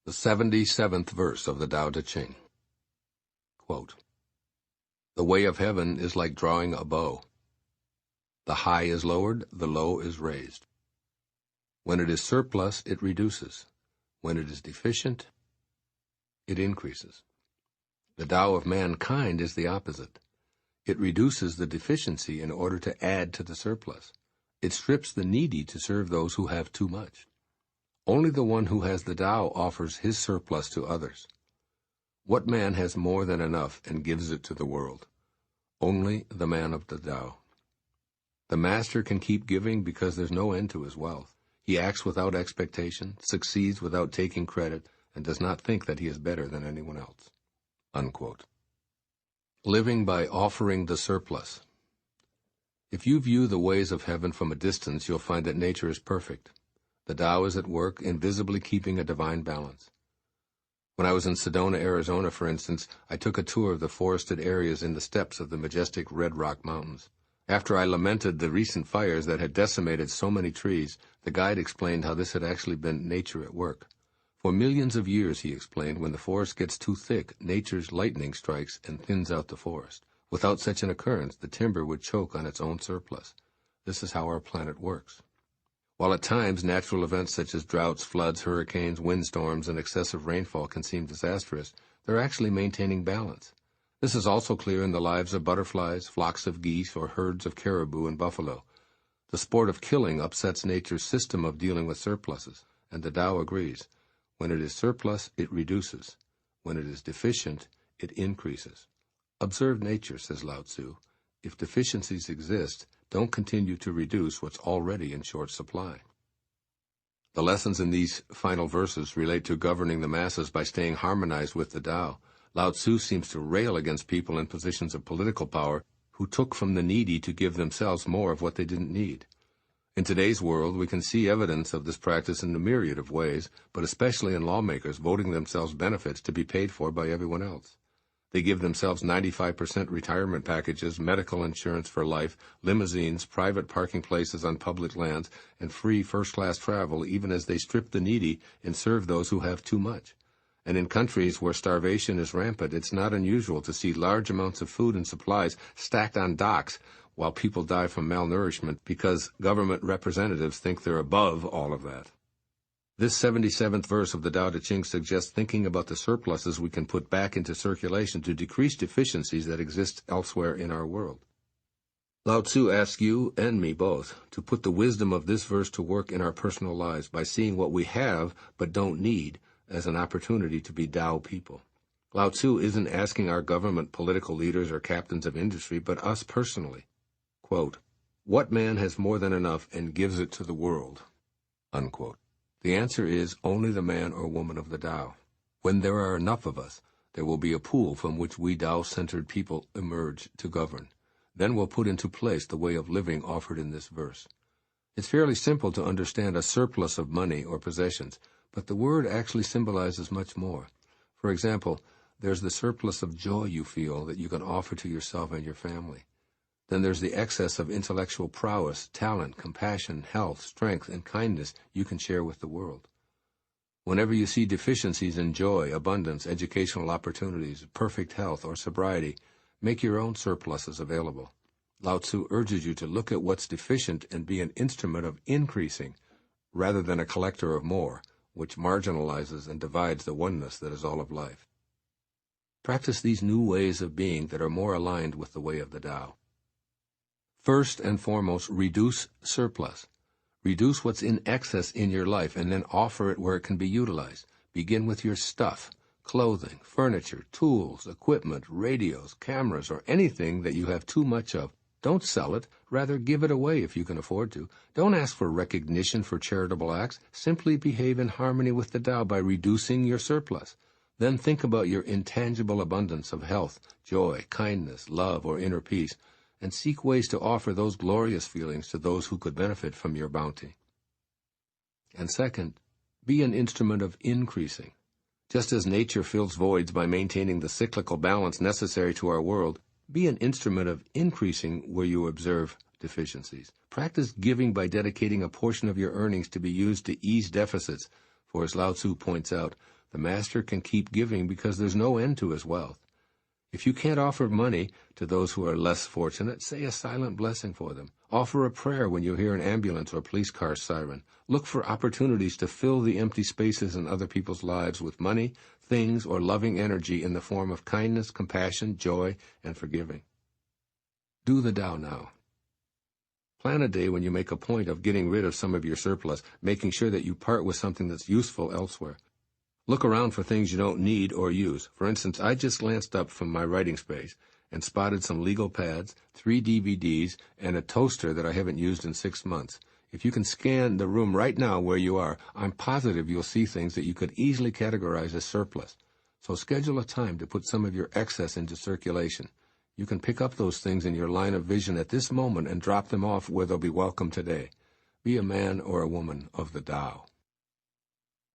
The 77th verse of the Tao Te Ching. Quote, "The way of heaven is like drawing a bow. The high is lowered, the low is raised. When it is surplus, it reduces. When it is deficient, it increases. The Tao of mankind is the opposite. It reduces the deficiency in order to add to the surplus. It strips the needy to serve those who have too much. Only the one who has the Tao offers his surplus to others. What man has more than enough and gives it to the world? Only the man of the Tao. The master can keep giving because there's no end to his wealth. He acts without expectation, succeeds without taking credit, and does not think that he is better than anyone else." Unquote. Living by offering the surplus. If you view the ways of heaven from a distance, you'll find that nature is perfect. The Tao is at work, invisibly keeping a divine balance. When I was in Sedona, Arizona, for instance, I took a tour of the forested areas in the steppes of the majestic Red Rock Mountains. After I lamented the recent fires that had decimated so many trees, the guide explained how this had actually been nature at work. For millions of years, he explained, when the forest gets too thick, nature's lightning strikes and thins out the forest. Without such an occurrence, the timber would choke on its own surplus. This is how our planet works. While at times natural events such as droughts, floods, hurricanes, windstorms, and excessive rainfall can seem disastrous, they're actually maintaining balance. This is also clear in the lives of butterflies, flocks of geese, or herds of caribou and buffalo. The sport of killing upsets nature's system of dealing with surpluses, and the Tao agrees. When it is surplus, it reduces. When it is deficient, it increases. Observe nature, says Lao Tzu. If deficiencies exist, don't continue to reduce what's already in short supply. The lessons in these final verses relate to governing the masses by staying harmonized with the Tao. Lao Tzu seems to rail against people in positions of political power who took from the needy to give themselves more of what they didn't need. In today's world, we can see evidence of this practice in a myriad of ways, but especially in lawmakers voting themselves benefits to be paid for by everyone else. They give themselves 95% retirement packages, medical insurance for life, limousines, private parking places on public lands, and free first-class travel, even as they strip the needy and serve those who have too much. And in countries where starvation is rampant, it's not unusual to see large amounts of food and supplies stacked on docks while people die from malnourishment because government representatives think they're above all of that. This 77th verse of the Tao Te Ching suggests thinking about the surpluses we can put back into circulation to decrease deficiencies that exist elsewhere in our world. Lao Tzu asks you and me both to put the wisdom of this verse to work in our personal lives by seeing what we have but don't need as an opportunity to be Tao people. Lao Tzu isn't asking our government, political leaders, or captains of industry, but us personally. Quote, "What man has more than enough and gives it to the world?" Unquote. The answer is only the man or woman of the Tao. When there are enough of us, there will be a pool from which we Tao-centered people emerge to govern. Then we'll put into place the way of living offered in this verse. It's fairly simple to understand a surplus of money or possessions, but the word actually symbolizes much more. For example, there's the surplus of joy you feel that you can offer to yourself and your family. Then there's the excess of intellectual prowess, talent, compassion, health, strength, and kindness you can share with the world. Whenever you see deficiencies in joy, abundance, educational opportunities, perfect health, or sobriety, make your own surpluses available. Lao Tzu urges you to look at what's deficient and be an instrument of increasing, rather than a collector of more, which marginalizes and divides the oneness that is all of life. Practice these new ways of being that are more aligned with the way of the Tao. First and foremost, reduce surplus. Reduce what's in excess in your life and then offer it where it can be utilized. Begin with your stuff, clothing, furniture, tools, equipment, radios, cameras, or anything that you have too much of. Don't sell it. Rather, give it away if you can afford to. Don't ask for recognition for charitable acts. Simply behave in harmony with the Tao by reducing your surplus. Then think about your intangible abundance of health, joy, kindness, love, or inner peace, and seek ways to offer those glorious feelings to those who could benefit from your bounty. And second, be an instrument of increasing. Just as nature fills voids by maintaining the cyclical balance necessary to our world, be an instrument of increasing where you observe deficiencies. Practice giving by dedicating a portion of your earnings to be used to ease deficits, for as Lao Tzu points out, the master can keep giving because there's no end to his wealth. If you can't offer money to those who are less fortunate, say a silent blessing for them. Offer a prayer when you hear an ambulance or police car siren. Look for opportunities to fill the empty spaces in other people's lives with money, things, or loving energy in the form of kindness, compassion, joy, and forgiving. Do the Tao now. Plan a day when you make a point of getting rid of some of your surplus, making sure that you part with something that's useful elsewhere. Look around for things you don't need or use. For instance, I just glanced up from my writing space and spotted some legal pads, 3 DVDs, and a toaster that I haven't used in 6 months. If you can scan the room right now where you are, I'm positive you'll see things that you could easily categorize as surplus. So schedule a time to put some of your excess into circulation. You can pick up those things in your line of vision at this moment and drop them off where they'll be welcome today. Be a man or a woman of the Tao.